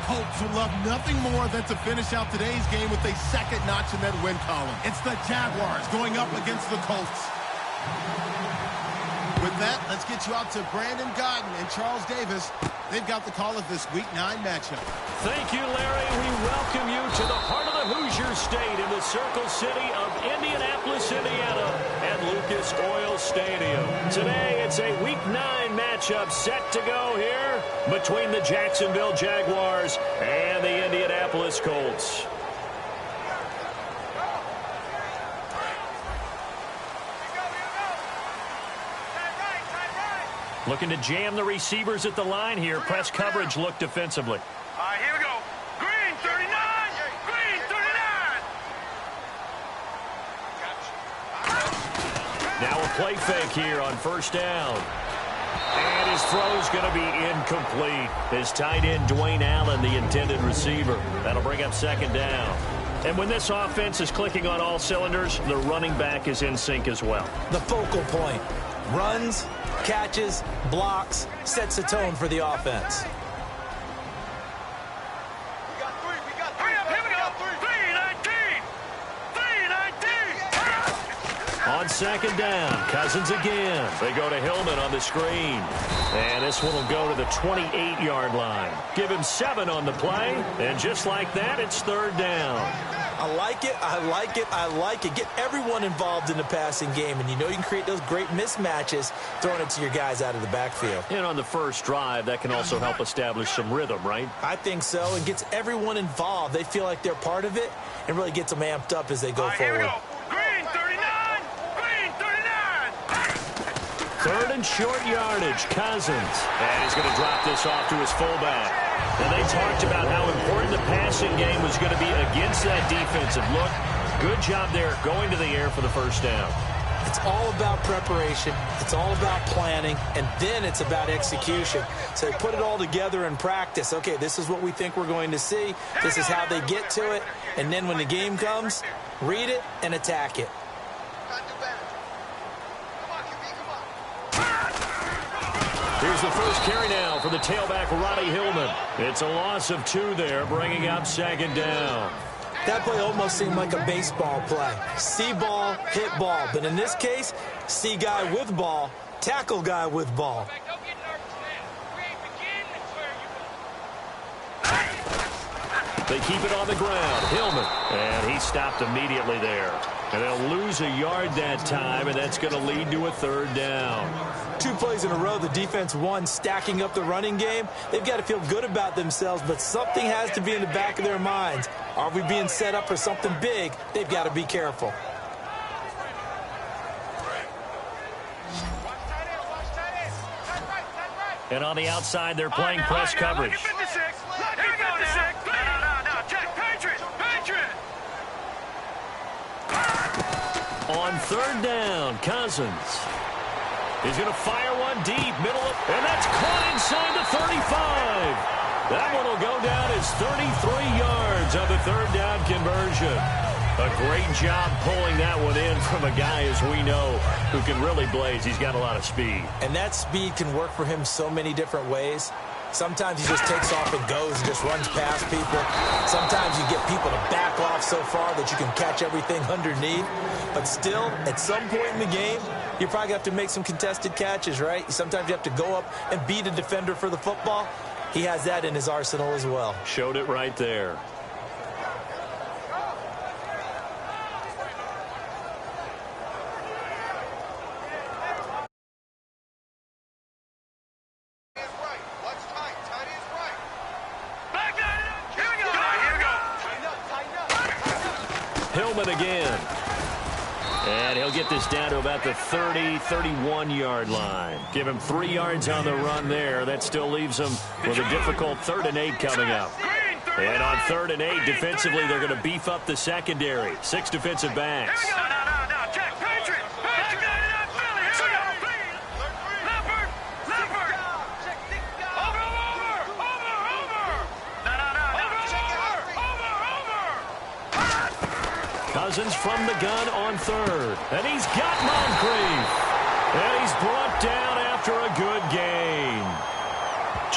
Colts would love nothing more than to finish out today's game with a second notch in that win column. It's the Jaguars going up against the Colts. With that, let's get you out to Brandon Godden and Charles Davis. They've got the call of this Week 9 matchup. Thank you, Larry. We welcome you to the heart of the Hoosier State in the Circle City of Indianapolis, Indiana, at Lucas Oil Stadium. Today, it's a Week 9 matchup set to go here between the Jacksonville Jaguars and the Indianapolis Colts. Looking to jam the receivers at the line here. Press coverage look defensively. All right, here we go. Green 39. Green 39. Now a play fake here on first down. And his throw's going to be incomplete. His tight end, Dwayne Allen, the intended receiver. That'll bring up second down. And when this offense is clicking on all cylinders, the running back is in sync as well. The focal point. Runs, catches, blocks, sets the tone for the offense. We got three. Here we go. 3-19. On second down, Cousins again. They go to Hillman on the screen. And this one will go to the 28-yard line. Give him 7 on the play. And just like that, it's third down. I like it, I like it, I like it. Get everyone involved in the passing game, and you know you can create those great mismatches throwing it to your guys out of the backfield. And on the first drive, that can also help establish some rhythm, right? I think so. It gets everyone involved. They feel like they're part of it and really gets them amped up as they go forward. Here we go. Green 39. Green 39. Third and short yardage, Cousins. And he's going to drop this off to his fullback. And they talked about how important the passing game was going to be against that defensive look. Good job there going to the air for the first down. It's all about preparation. It's all about planning. And then it's about execution. So they put it all together in practice. Okay, this is what we think we're going to see. This is how they get to it. And then when the game comes, read it and attack it. Here's the first carry now for the tailback, Ronnie Hillman. It's a loss of 2 there, bringing up second down. That play almost seemed like a baseball play. See ball, hit ball. But in this case, see guy with ball, tackle guy with ball. They keep it on the ground. Hillman. And he stopped immediately there. And they'll lose a yard that time, and that's going to lead to a third down. 2 plays in a row, the defense won, stacking up the running game. They've got to feel good about themselves, but something has to be in the back of their minds. Are we being set up for something big? They've got to be careful. And on the outside, they're playing press coverage. On third down, Cousins. He's going to fire one deep, middle of, and that's caught inside the 35. That one will go down as 33 yards on the third down conversion. A great job pulling that one in from a guy, as we know, who can really blaze. He's got a lot of speed. And that speed can work for him so many different ways. Sometimes he just takes off and goes and just runs past people. Sometimes you get people to back off so far that you can catch everything underneath. But still, at some point in the game, you probably have to make some contested catches, right? Sometimes you have to go up and beat a defender for the football. He has that in his arsenal as well. Showed it right there. Hillman again. And he'll get this down to about the 30, 31-yard line. Give him 3 yards on the run there. That still leaves him with a difficult 3rd and 8 coming up. And on 3rd and 8, defensively, they're going to beef up the secondary. 6 defensive backs. Cousins from the gun on 3rd. And he's got Moncrief. And he's brought down after a good gain.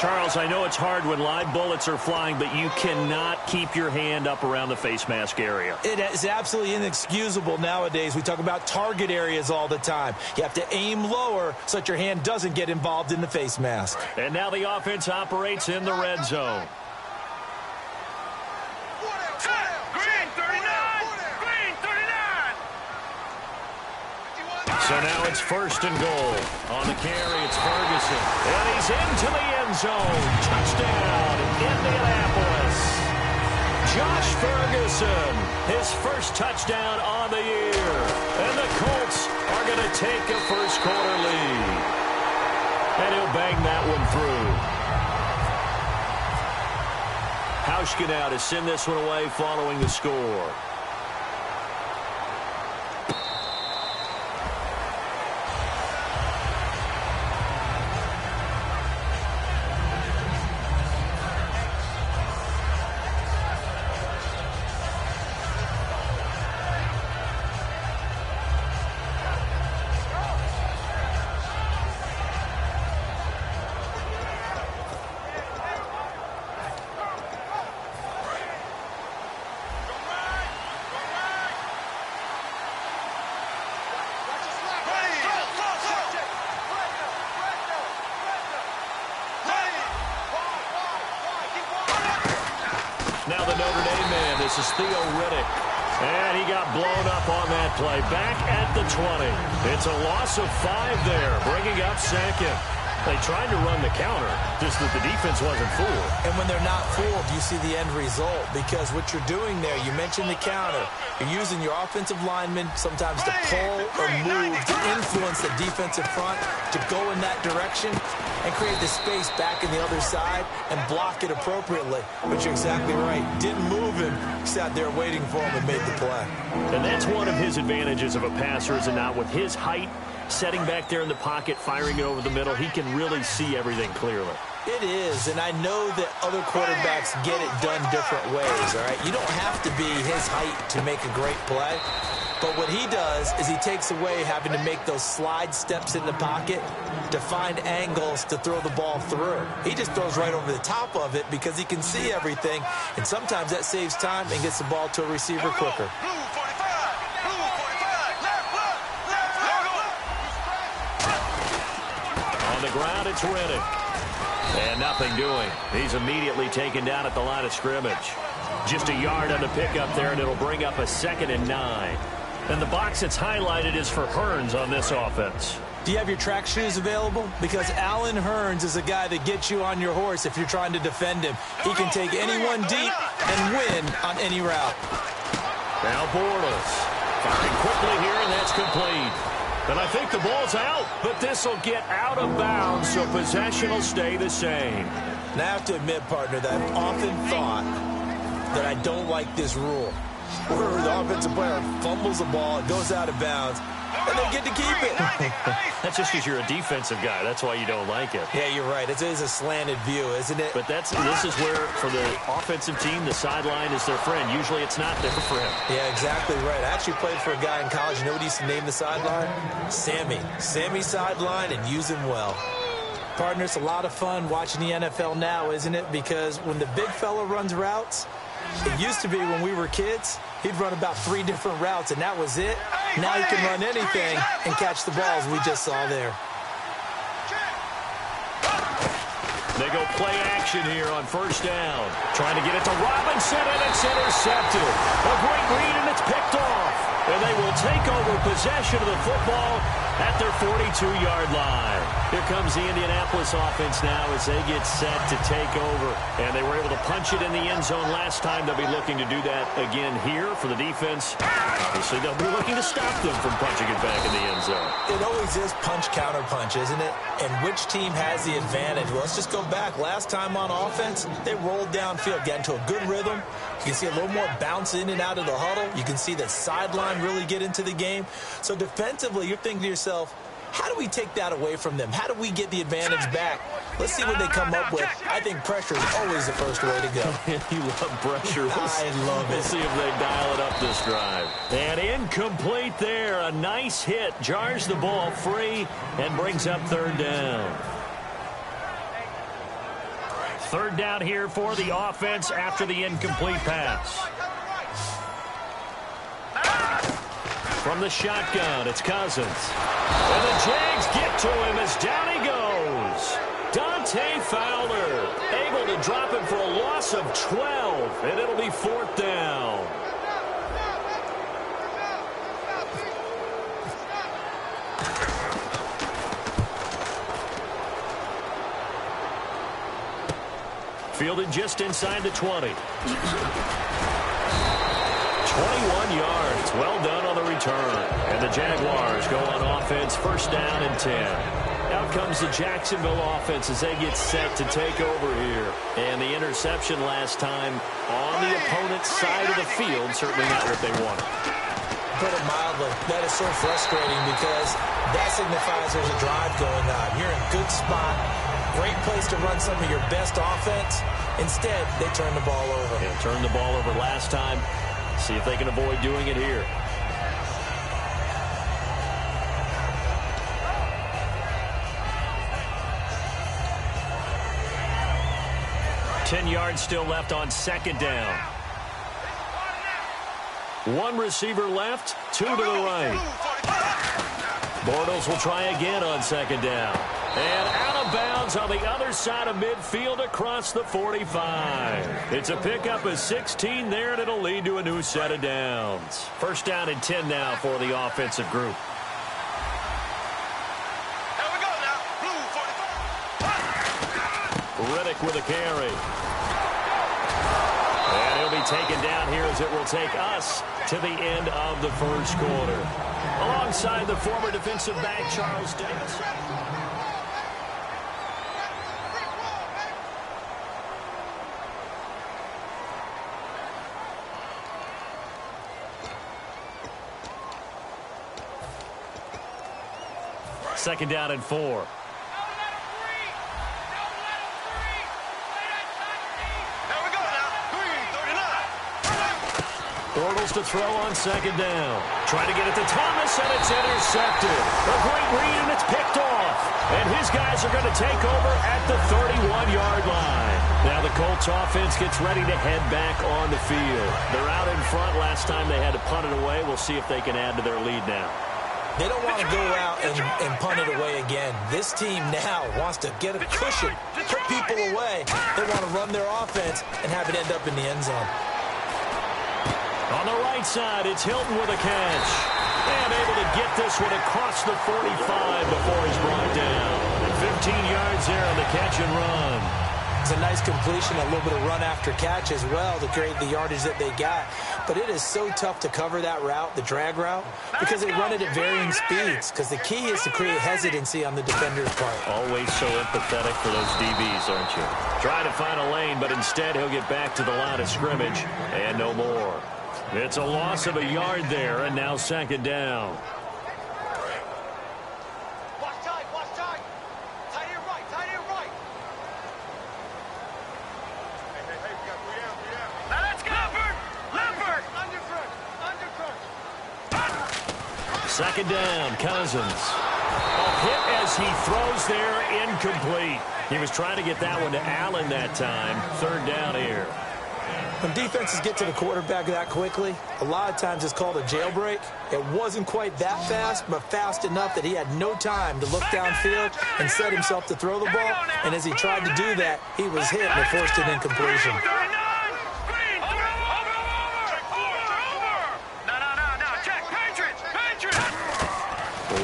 Charles, I know it's hard when live bullets are flying, but you cannot keep your hand up around the face mask area. It is absolutely inexcusable nowadays. We talk about target areas all the time. You have to aim lower so that your hand doesn't get involved in the face mask. And now the offense operates in the red zone. Green 39! Green 39! So now it's first and goal. On the carry, it's Ferguson. And he's into the end zone. Touchdown, Indianapolis. Josh Ferguson, his first touchdown on the year. And the Colts are going to take a first-quarter lead. And he'll bang that one through. Hauschka now to send this one away following the score. Now the Notre Dame man, this is Theo Riddick. And he got blown up on that play. Back at the 20. It's a loss of 5 there, bringing up second. They tried to run the counter, just that the defense wasn't fooled. And when they're not fooled, you see the end result. Because what you're doing there, you mentioned the counter. You're using your offensive linemen sometimes to pull or move to influence the defensive front to go in that direction and create the space back in the other side and block it appropriately. But you're exactly right. Didn't move him. Sat there waiting for him and made the play. And that's one of his advantages of a passer, is it not? With his height, setting back there in the pocket, firing it over the middle, he can really see everything clearly. It is, and I know that other quarterbacks get it done different ways, all right? You don't have to be his height to make a great play. But what he does is he takes away having to make those slide steps in the pocket to find angles to throw the ball through. He just throws right over the top of it because he can see everything, and sometimes that saves time and gets the ball to a receiver quicker. On the ground, it's Riddick. And nothing doing. He's immediately taken down at the line of scrimmage. Just a yard on the pickup there, and it'll bring up a 2nd and 9. And the box that's highlighted is for Hearns on this offense. Do you have your track shoes available? Because Allen Hearns is a guy that gets you on your horse if you're trying to defend him. He can take anyone deep and win on any route. Now Bortles firing quickly here, and that's complete. And I think the ball's out, but this will get out of bounds, so possession will stay the same. Now I have to admit, partner, that I've often thought that I don't like this rule, where the offensive player fumbles the ball, it goes out of bounds, and they get to keep it. That's just because you're a defensive guy. That's why you don't like it. Yeah, you're right. It is a slanted view, isn't it? But this is where, for the offensive team, the sideline is their friend. Usually it's not there for him. Yeah, exactly right. I actually played for a guy in college. You know what he used to name the sideline? Sammy. Sammy sideline, and use him well. Partner, it's a lot of fun watching the NFL now, isn't it? Because when the big fella runs routes, it used to be when we were kids, he'd run about 3 different routes, and that was it. Now he can run anything and catch the balls we just saw there. They go play action here on first down. Trying to get it to Robinson, and it's intercepted. A great read, and it's picked off. And they will take over possession of the football at their 42-yard line. Here comes the Indianapolis offense now as they get set to take over. And they were able to punch it in the end zone last time. They'll be looking to do that again here for the defense. Obviously, they'll be looking to stop them from punching it back in the end zone. It always is punch, counter punch, isn't it? And which team has the advantage? Well, let's just go back. Last time on offense, they rolled downfield, got into a good rhythm. You can see a little more bounce in and out of the huddle. You can see the sideline really get into the game. So defensively, you're thinking to yourself, how do we take that away from them? How do we get the advantage back? Let's see what they come up with. I think pressure is always the first way to go. You love pressure. I love it. We'll see if they dial it up this drive. And incomplete there. A nice hit. Jars the ball free and brings up 3rd down. Third down here for the offense after the incomplete pass. From the shotgun, it's Cousins. And the Jags get to him as down he goes. Dante Fowler able to drop him for a loss of 12, and it'll be fourth down. Fielded just inside the 20. 21 yards. Well done on the return. And the Jaguars go on offense, first down and 10. Out comes the Jacksonville offense as they get set to take over here. And the interception last time on the opponent's side of the field, certainly not what they wanted. Put it mildly, that is so frustrating because that signifies there's a drive going on. You're in a good spot, great place to run some of your best offense. Instead, they turn the ball over. Yeah, turned the ball over last time. See if they can avoid doing it here. Ten yards still left on second down. One receiver left, two to the right. Bortles will try again on second down. And out of bounds on the other side of midfield across the 45. It's a pickup of 16 there, and it'll lead to a new set of downs. First down and 10 now for the offensive group. Here we go now. Blue 45. Riddick with a carry. And he'll be taken down here as it will take us to the end of the first quarter. Alongside the former defensive back, Charles Davis. Second down and 4. Bortles to throw on second down. Trying to get it to Thomas, and it's intercepted. A great read, and it's picked off. And his guys are going to take over at the 31-yard line. Now the Colts offense gets ready to head back on the field. They're out in front. Last time they had to punt it away. We'll see if they can add to their lead now. They don't want to go out and punt it away again. This team now wants to get a cushion, put people away. They want to run their offense and have it end up in the end zone. On the right side, it's Hilton with a catch. And able to get this one across the 45 before he's brought down. 15 yards there on the catch and run. It's a nice completion, a little bit of run after catch as well to create the yardage that they got. But it is so tough to cover that route, the drag route, because they run it at varying speeds. Because the key is to create hesitancy on the defender's part. Always so empathetic for those DBs, aren't you? Trying to find a lane, but instead he'll get back to the line of scrimmage and no more. It's a loss of a yard there, and now second down. Watch tight, watch tight. Tight end right, tight end right. Hey, we got 3 down. Now let's go. Leopard. Undercut. Second down, Cousins. A hit as he throws there, incomplete. He was trying to get that one to Allen that time. Third down here. When defenses get to the quarterback that quickly, a lot of times it's called a jailbreak. It wasn't quite that fast, but fast enough that he had no time to look downfield and set himself to throw the ball. And as he tried to do that, he was hit and it forced an incompletion.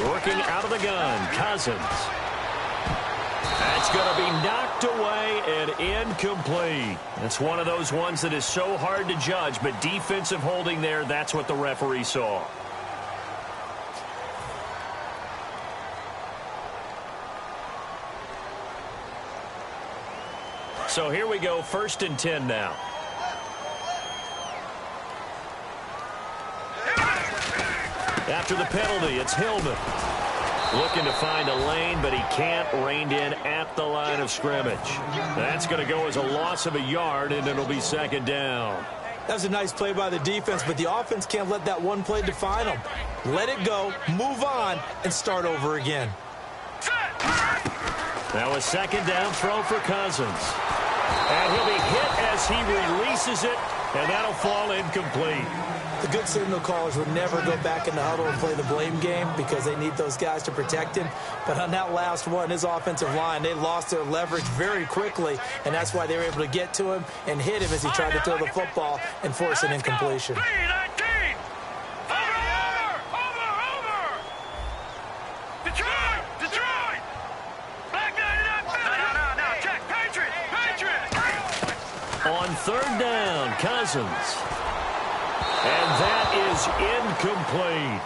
Working out of the gun, Cousins. That's going to be knocked away and incomplete. It's one of those ones that is so hard to judge, but defensive holding there, that's what the referee saw. So here we go, first and 10 now. After the penalty, it's Hillman. Looking to find a lane, but he can't. Reined in at the line of scrimmage. That's going to go as a loss of a yard, and it'll be second down. That was a nice play by the defense, but the offense can't let that one play define them. Let it go, move on, and start over again. Now a second down throw for Cousins. And he'll be hit as he releases it, and that'll fall incomplete. The good signal callers would never go back in the huddle and play the blame game because they need those guys to protect him. But on that last one, his offensive line, they lost their leverage very quickly, and that's why they were able to get to him and hit him as he tried to throw the football and force an incompletion. On third down, Cousins. And that is incomplete.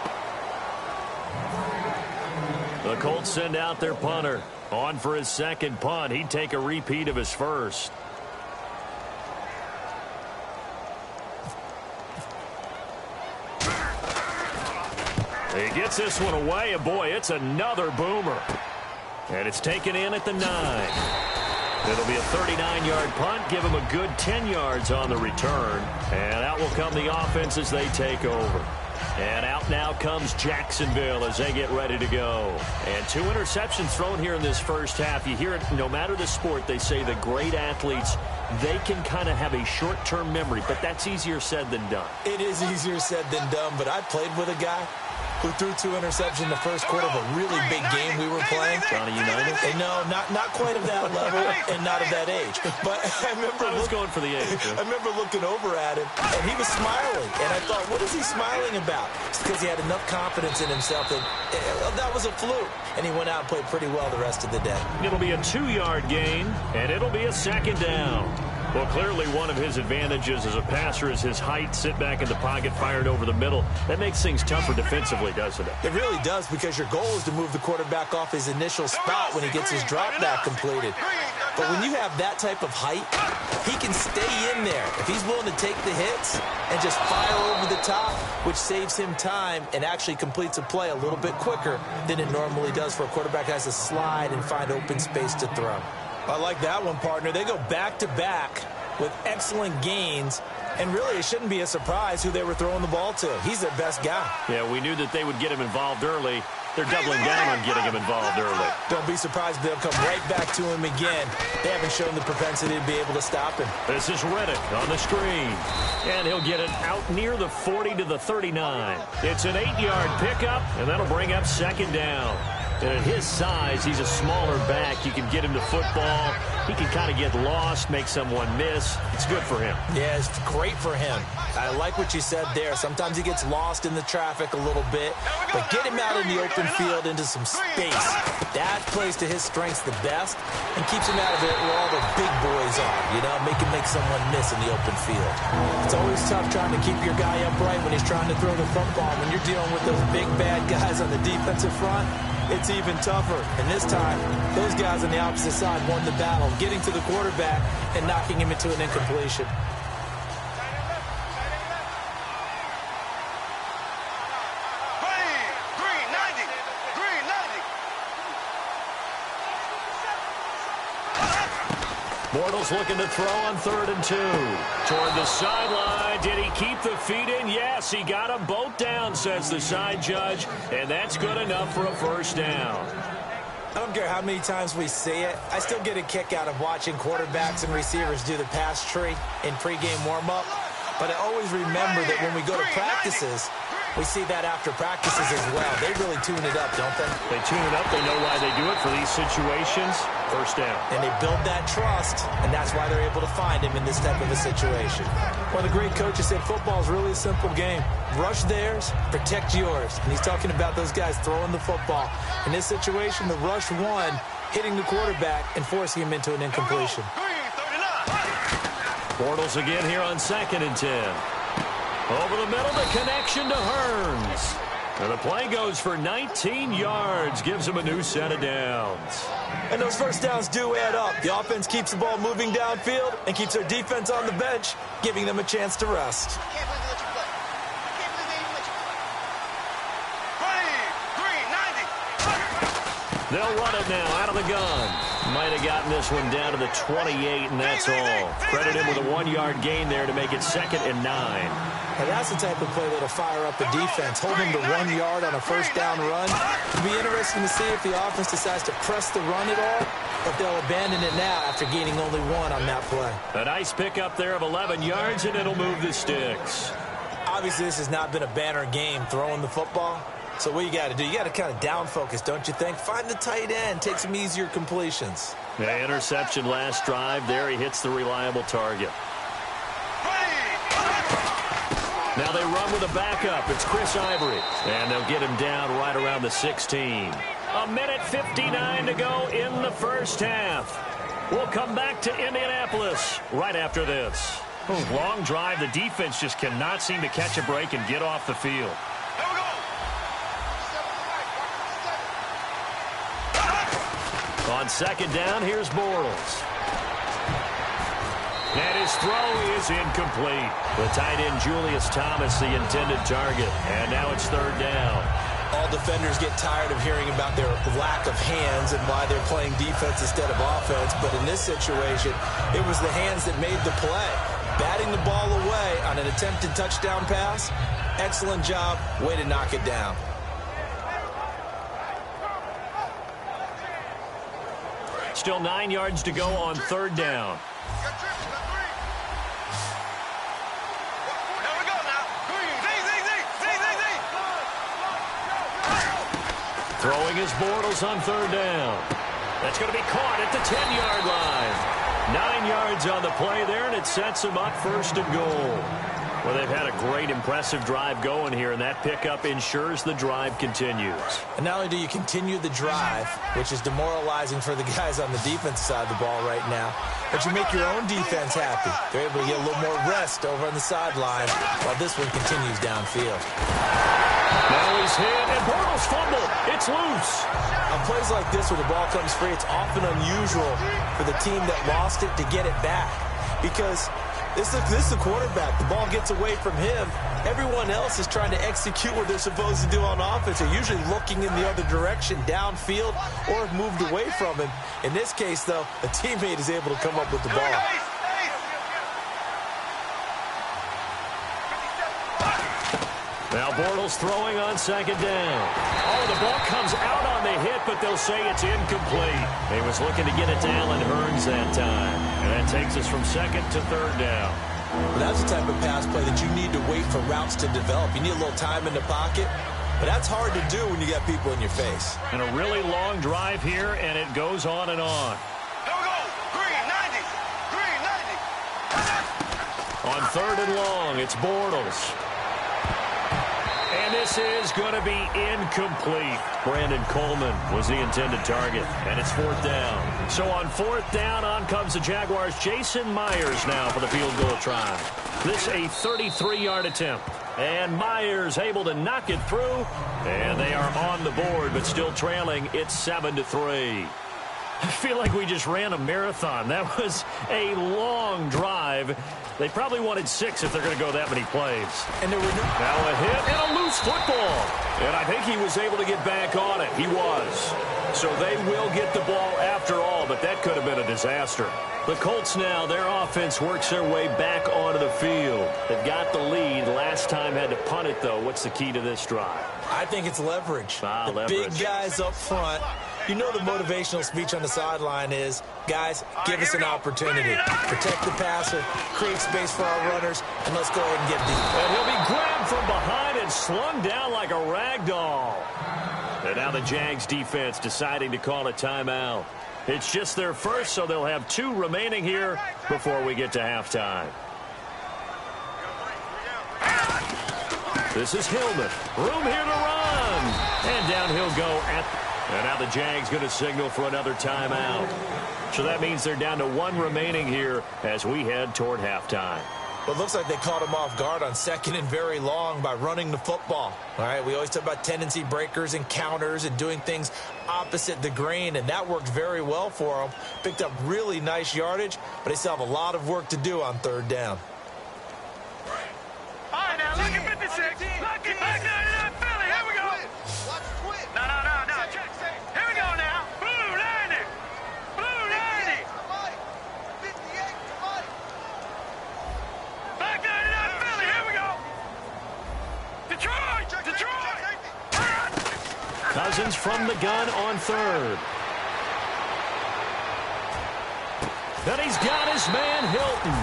The Colts send out their punter. On for his second punt. He'd take a repeat of his first. He gets this one away, and boy, it's another boomer. And it's taken in at the 9. It'll be a 39-yard punt, give him a good 10 yards on the return. And out will come the offense as they take over. And out now comes Jacksonville as they get ready to go. And 2 interceptions thrown here in this first half. You hear it, no matter the sport, they say the great athletes, they can kind of have a short-term memory, but that's easier said than done. It is easier said than done, but I played with a guy who threw 2 interceptions in the first quarter of a really big game we were playing. Johnny United? And no, not quite of that level and not of that age. But I was going for the age. I remember looking over at him, and he was smiling. And I thought, what is he smiling about? It's because he had enough confidence in himself that that was a fluke. And he went out and played pretty well the rest of the day. It'll be a 2-yard gain, and it'll be a second down. Well, clearly one of his advantages as a passer is his height. Sit back in the pocket, fired over the middle. That makes things tougher defensively, doesn't it? It really does, because your goal is to move the quarterback off his initial spot when he gets his drop back completed. But when you have that type of height, he can stay in there. If he's willing to take the hits and just fire over the top, which saves him time and actually completes a play a little bit quicker than it normally does for a quarterback who has to slide and find open space to throw. I like that one, partner. They go back-to-back with excellent gains, and really it shouldn't be a surprise who they were throwing the ball to. He's their best guy. Yeah, we knew that they would get him involved early. They're doubling down on getting him involved early. Don't be surprised if they'll come right back to him again. They haven't shown the propensity to be able to stop him. This is Reddick on the screen. And he'll get it out near the 40 to the 39. It's an 8-yard pickup, and that'll bring up second down. And at his size, he's a smaller back. You can get him the football. He can kind of get lost, make someone miss. It's good for him. Yeah, it's great for him. I like what you said there. Sometimes he gets lost in the traffic a little bit, but get him out in the open field into some space. That plays to his strengths the best and keeps him out of it where all the big boys are, you know, make someone miss in the open field. It's always tough trying to keep your guy upright when he's trying to throw the football. When you're dealing with those big, bad guys on the defensive front, it's even tougher. And this time, those guys on the opposite side won the battle, getting to the quarterback and knocking him into an incompletion. Bortles looking to throw on 3rd and 2. Toward the sideline. Did he keep the feet in? Yes, he got them both down, says the side judge. And that's good enough for a first down. I don't care how many times we see it. I still get a kick out of watching quarterbacks and receivers do the pass tree in pregame warm-up. But I always remember that when we go to practices, we see that after practices as well. They really tune it up, don't they? They tune it up. They know why they do it for these situations. First down. And they build that trust, and that's why they're able to find him in this type of a situation. One of the great coaches said football is really a simple game. Rush theirs, protect yours. And he's talking about those guys throwing the football. In this situation, the rush one, hitting the quarterback and forcing him into an incompletion. Bortles again here on 2nd and 10. Over the middle, the connection to Hearns. And the play goes for 19 yards, gives him a new set of downs. And those first downs do add up. The offense keeps the ball moving downfield and keeps their defense on the bench, giving them a chance to rest. They'll run it now out of the gun. Might have gotten this one down to the 28, and that's all. Credit him with a 1-yard gain there to make it 2nd and 9. And that's the type of play that'll fire up the defense. Hold them to 1 yard on a first down run. It'll be interesting to see if the offense decides to press the run at all, but they'll abandon it now after gaining only 1 on that play. A nice pickup there of 11 yards, and it'll move the sticks. Obviously, this has not been a banner game throwing the football. So what you got to do, you got to kind of down focus, don't you think? Find the tight end, take some easier completions. The interception last drive. There he hits the reliable target. Now they run with a backup. It's Chris Ivory. And they'll get him down right around the 16. A minute 59 to go in the first half. We'll come back to Indianapolis right after this. Long drive. The defense just cannot seem to catch a break and get off the field. On second down, here's Bortles. And his throw is incomplete. The tight end, Julius Thomas, the intended target. And now it's third down. All defenders get tired of hearing about their lack of hands and why they're playing defense instead of offense. But in this situation, it was the hands that made the play. Batting the ball away on an attempted touchdown pass. Excellent job. Way to knock it down. Still 9 yards to go on third down. Throwing his Bortles on third down. That's going to be caught at the 10-yard line. 9 yards on the play there, and it sets him up first and goal. Well, they've had a great, impressive drive going here, and that pickup ensures the drive continues. And not only do you continue the drive, which is demoralizing for the guys on the defensive side of the ball right now, but you make your own defense happy. They're able to get a little more rest over on the sideline while this one continues downfield. Now he's hit, and Bortles fumbled. It's loose. On plays like this where the ball comes free, it's often unusual for the team that lost it to get it back because this is the quarterback. The ball gets away from him. Everyone else is trying to execute what they're supposed to do on offense. They're usually looking in the other direction, downfield, or have moved away from him. In this case, though, a teammate is able to come up with the ball. Now Bortles throwing on second down. Oh, the ball comes out on the hit, but they'll say it's incomplete. He was looking to get it to Allen Hurns that time. And that takes us from second to third down. Well, that's the type of pass play that you need to wait for routes to develop. You need a little time in the pocket, but that's hard to do when you got people in your face. And a really long drive here, and it goes on and on. Here we go. Green 90. Green 90. On third and long, it's Bortles. And this is going to be incomplete. Brandon Coleman was the intended target, and it's fourth down. So on fourth down, on comes the Jaguars. Jason Myers now for the field goal try. This a 33-yard attempt. And Myers able to knock it through, and they are on the board, but still trailing. It's 7-3. I feel like we just ran a marathon. That was a long drive. They probably wanted 6 if they're going to go that many plays. And there were Now a hit and a loose football. And I think he was able to get back on it. He was. So they will get the ball after all, but that could have been a disaster. The Colts now, their offense works their way back onto the field. They've got the lead. Last time had to punt it, though. What's the key to this drive? I think it's leverage. The leverage. Big guys up front. You know the motivational speech on the sideline is, guys, give us an opportunity. Protect the passer, create space for our runners, and let's go ahead and get deep. And he'll be grabbed from behind and slung down like a rag doll. And now the Jags defense deciding to call a timeout. It's just their first, so they'll have 2 remaining here before we get to halftime. This is Hillman. Room here to run. And down he'll go and now the Jags going to signal for another timeout. So that means they're down to 1 remaining here as we head toward halftime. Well, it looks like they caught him off guard on second and very long by running the football. All right, we always talk about tendency breakers and counters and doing things opposite the grain, and that worked very well for them. Picked up really nice yardage, but they still have a lot of work to do on third down. All right, now, look at 56. Look at back there in Philly. Here we go. No. Here we go now. Blue 90. Blue 90. Back there in Philly. Here we go. Detroit! Detroit! Cousins from the gun on third. And he's got his man Hilton.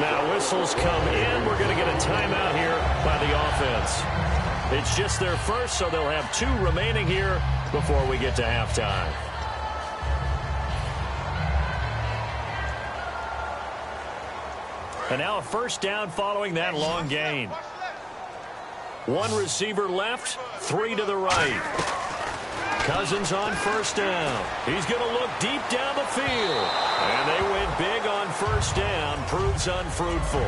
Now whistles come in. We're going to get a timeout here by the offense. It's just their first, so they'll have 2 remaining here before we get to halftime. And now a first down following that long gain. 1 receiver left, 3 to the right. Cousins on first down. He's going to look deep down the field. And they went big on first down. Proves unfruitful.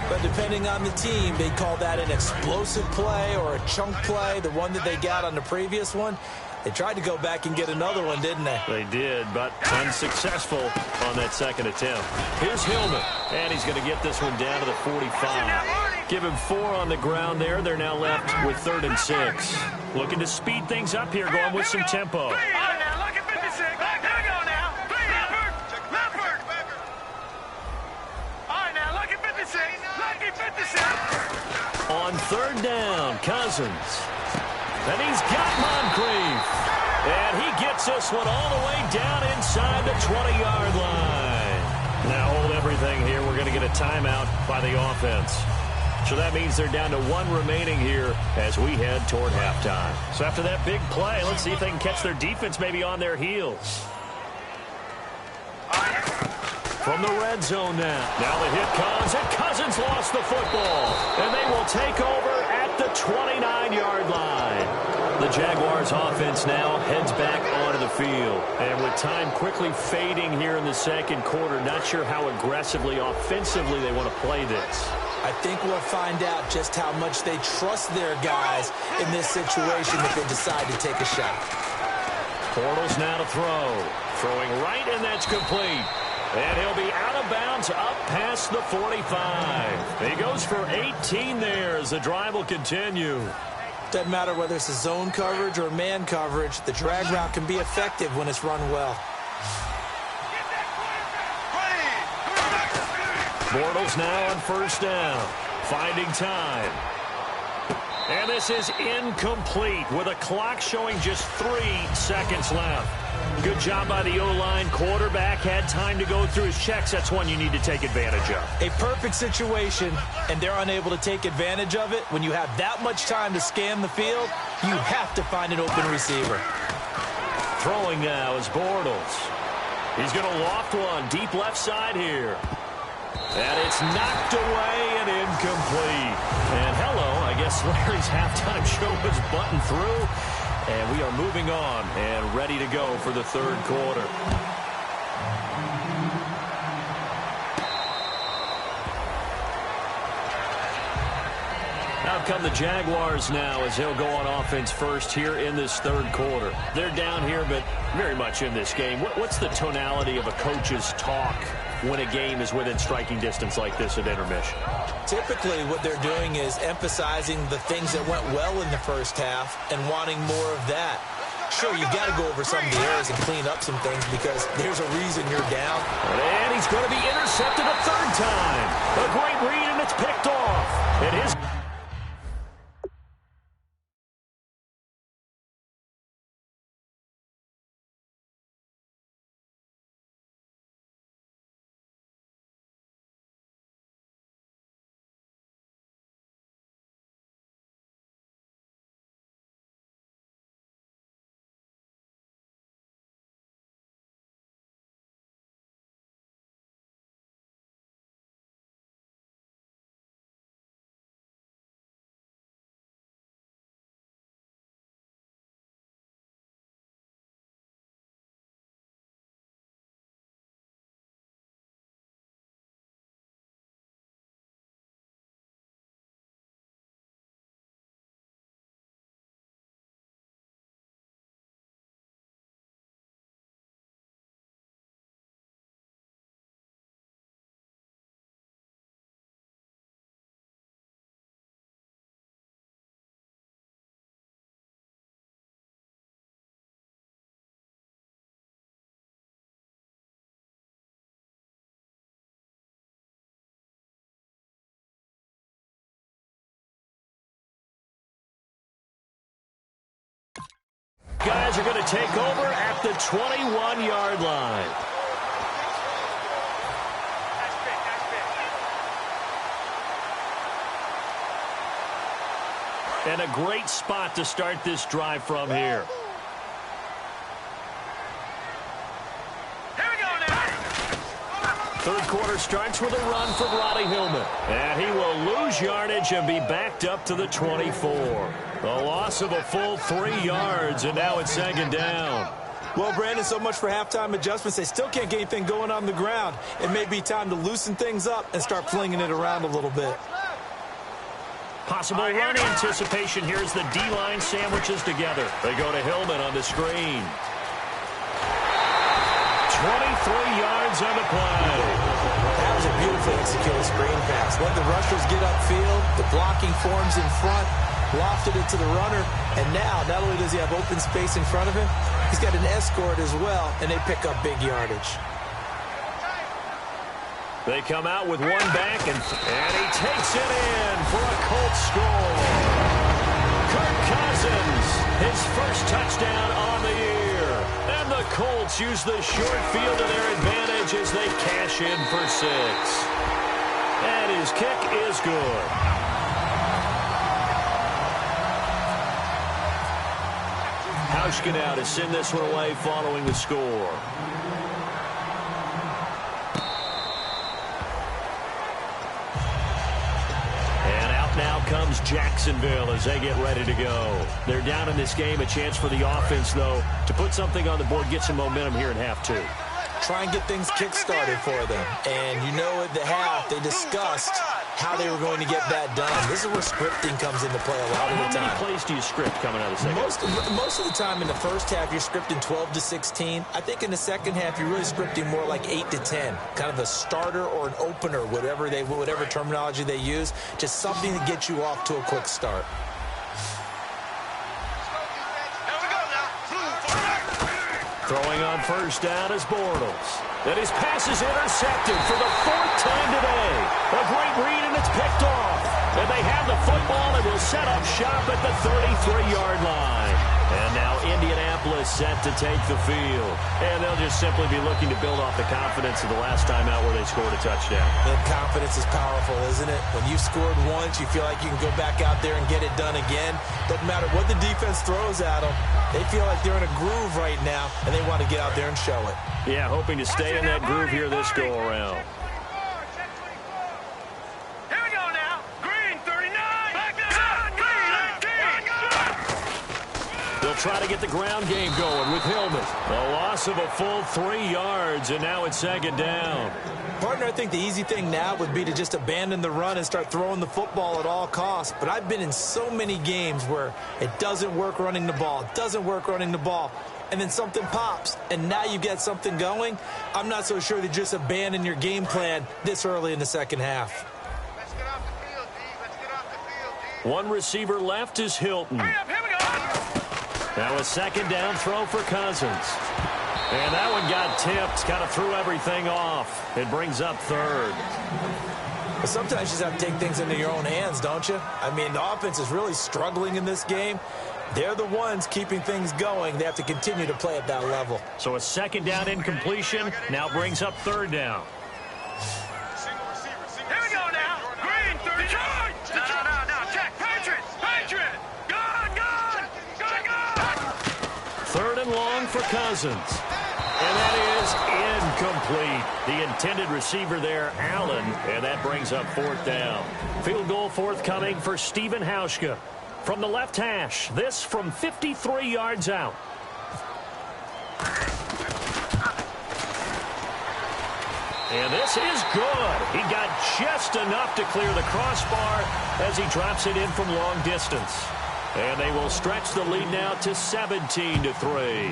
But depending on the team, they call that an explosive play or a chunk play, the one that they got on the previous one. They tried to go back and get another one, didn't they? They did, but unsuccessful on that second attempt. Here's Hillman, and he's going to get this one down to the 45. Give him 4 on the ground there. They're now left with 3rd and 6. Looking to speed things up here, going with some tempo. All right, now, look at 56. Here we go now. Leopard. All right, now, look at 56. Lucky 56. On 3rd down, Cousins. And he's got Moncrief. And he gets this one all the way down inside the 20-yard line. Now hold everything here. We're going to get a timeout by the offense. So that means they're down to 1 remaining here as we head toward halftime. So after that big play, let's see if they can catch their defense maybe on their heels. From the red zone now. Now the hit comes, and Cousins lost the football. And they will take over at the 29-yard line. The Jaguars offense now heads back onto the field. And with time quickly fading here in the second quarter, not sure how aggressively, offensively they want to play this. I think we'll find out just how much they trust their guys in this situation if they decide to take a shot. Bortles now to throw. Throwing right, and that's complete. And he'll be out of bounds up past the 45. He goes for 18 there as the drive will continue. Doesn't matter whether it's a zone coverage or man coverage, the drag route can be effective when it's run well. Bortles now on first down. Finding time. And this is incomplete with a clock showing just 3 seconds left. Good job by the O-line. Quarterback had time to go through his checks. That's one you need to take advantage of. A perfect situation, and they're unable to take advantage of it. When you have that much time to scan the field, you have to find an open receiver. Throwing now is Bortles. He's going to loft one deep left side here. And it's knocked away and incomplete. And hello, I guess Larry's halftime show was buttoned through. And we are moving on and ready to go for the 3rd quarter. Out come the Jaguars now as they'll go on offense first here in this 3rd quarter. They're down here, but very much in this game. What's the tonality of a coach's talk when a game is within striking distance like this at intermission? Typically, what they're doing is emphasizing the things that went well in the first half and wanting more of that. Sure, you've got to go over some of the errors and clean up some things because there's a reason you're down. And he's going to be intercepted a 3rd time. A great read, and it's picked off. It is. Guys are going to take over at the 21-yard line. And a great spot to start this drive from here. Here we go now. Third quarter starts with a run from Roddy Hillman. And he will lose yardage and be backed up to the 24. A loss of a full 3 yards, and now it's second down. Well, Brandon, so much for halftime adjustments. They still can't get anything going on the ground. It may be time to loosen things up and start flinging it around a little bit. Possible run anticipation. Here's the D-line sandwiches together. They go to Hillman on the screen. 23 yards on the play. That was a beautifully executed screen pass. Let the rushers get upfield. The blocking forms in front. Lofted it to the runner. And now, not only does he have open space in front of him, he's got an escort as well, and they pick up big yardage. They come out with one back, and he takes it in for a Colts score. Kirk Cousins, his first touchdown on the year. And the Colts use the short field to their advantage as they cash in for 6. And his kick is good. Hauschka now to send this one away following the score. Now comes Jacksonville as they get ready to go. They're down in this game. A chance for the offense, though, to put something on the board, get some momentum here in half 2. Try and get things kick-started for them. And you know at the half, they discussed how they were going to get that done. This is where scripting comes into play a lot of the time. How many plays do you script coming out of the second? Most of the time in the first half, you're scripting 12 to 16. I think in the second half, you're really scripting more like 8 to 10. Kind of a starter or an opener, whatever terminology they use. Just something to get you off to a quick start. Throwing on first down is Bortles. And his pass is intercepted for the 4th time today. A great read, and it's picked off. And they have the football and will set up shop at the 33-yard line. And now Indianapolis set to take the field. And they'll just simply be looking to build off the confidence of the last time out where they scored a touchdown. And confidence is powerful, isn't it? When you've scored once, you feel like you can go back out there and get it done again. Doesn't matter what the defense throws at them. They feel like they're in a groove right now, and they want to get out there and show it. Yeah, hoping to stay in that groove here this go-around. Here we go now. Green, 39. They'll try to get the ground game going with Hillman. A loss of a full 3 yards, and now it's second down. Partner, I think the easy thing now would be to just abandon the run and start throwing the football at all costs. But I've been in so many games where it doesn't work running the ball, and then something pops, and now you get something going. I'm not so sure to just abandon your game plan this early in the second half. Let's get off the field, D. Let's get off the field, D. One receiver left is Hilton. Hurry up, here we go. Now a second down throw for Cousins. And that one got tipped, kind of threw everything off. It brings up 3rd. But sometimes you just have to take things into your own hands, don't you? I mean, the offense is really struggling in this game. They're the ones keeping things going. They have to continue to play at that level. So a second down incompletion now brings up 3rd down. Here we go now. Green, 30. No. Check. Patriot. Gone. 3rd and long for Cousins. And that is incomplete. The intended receiver there, Allen, and that brings up 4th down. Field goal forthcoming for Stephen Hauschka. From the left hash, this from 53 yards out. And this is good. He got just enough to clear the crossbar as he drops it in from long distance. And they will stretch the lead now to 17-3.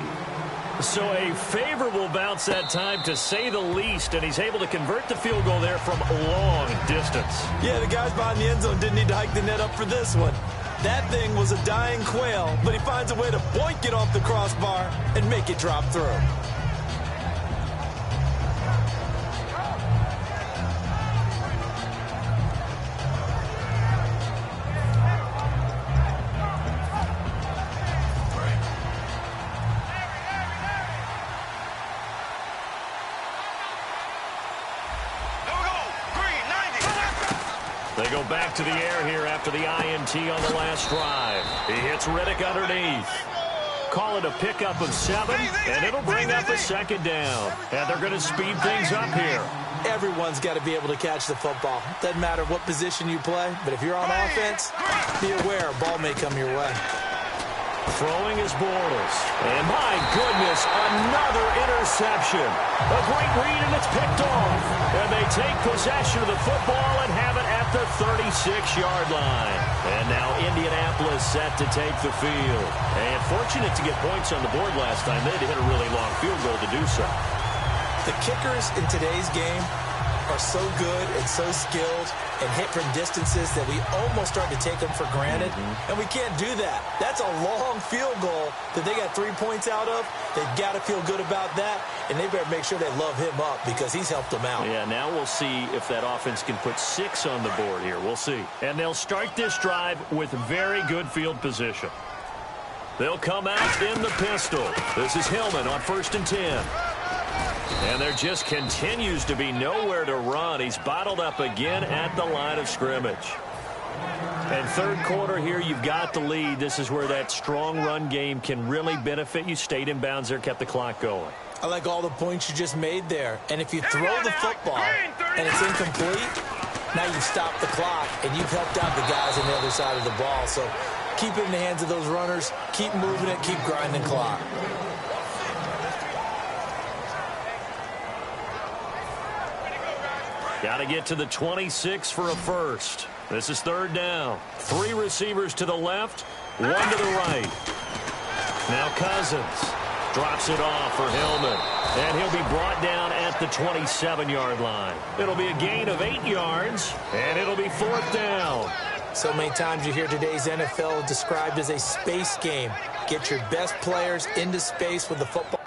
So a favorable bounce that time, to say the least, and he's able to convert the field goal there from long distance. Yeah, the guys behind the end zone didn't need to hike the net up for this one. That thing was a dying quail, but he finds a way to boink it off the crossbar and make it drop through. They go back to the air here after the INT on the last drive. He hits Riddick underneath. Call it a pickup of 7, and it'll bring up a second down. And they're going to speed things up here. Everyone's got to be able to catch the football. Doesn't matter what position you play, but if you're on offense, be aware a ball may come your way. Throwing is Bortles. And my goodness, another interception. A great read, and it's picked off. And they take possession of the football and have it at the 36-yard line. And now Indianapolis set to take the field. And fortunate to get points on the board last time. They had to hit a really long field goal to do so. The kickers in today's game are so good and so skilled and hit from distances that we almost start to take them for granted. And we can't do that. That's a long field goal that they got 3 points out of. They've got to feel good about that, and they better make sure they love him up because he's helped them out. Yeah, now we'll see if that offense can put 6 on the board here. We'll see. And they'll start this drive with very good field position. They'll come out in the pistol. This is Hillman on 1st and 10. And there just continues to be nowhere to run. He's bottled up again at the line of scrimmage. And third quarter here, you've got the lead. This is where that strong run game can really benefit you. Stayed in bounds there, kept the clock going. I like all the points you just made there. And if you throw the football and it's incomplete, now you stop the clock and you've helped out the guys on the other side of the ball. So keep it in the hands of those runners. Keep moving it. Keep grinding clock. Got to get to the 26 for a first. This is 3rd down. 3 receivers to the left, 1 to the right. Now Cousins drops it off for Hillman. And he'll be brought down at the 27-yard line. It'll be a gain of 8 yards, and it'll be 4th down. So many times you hear today's NFL described as a space game. Get your best players into space with the football.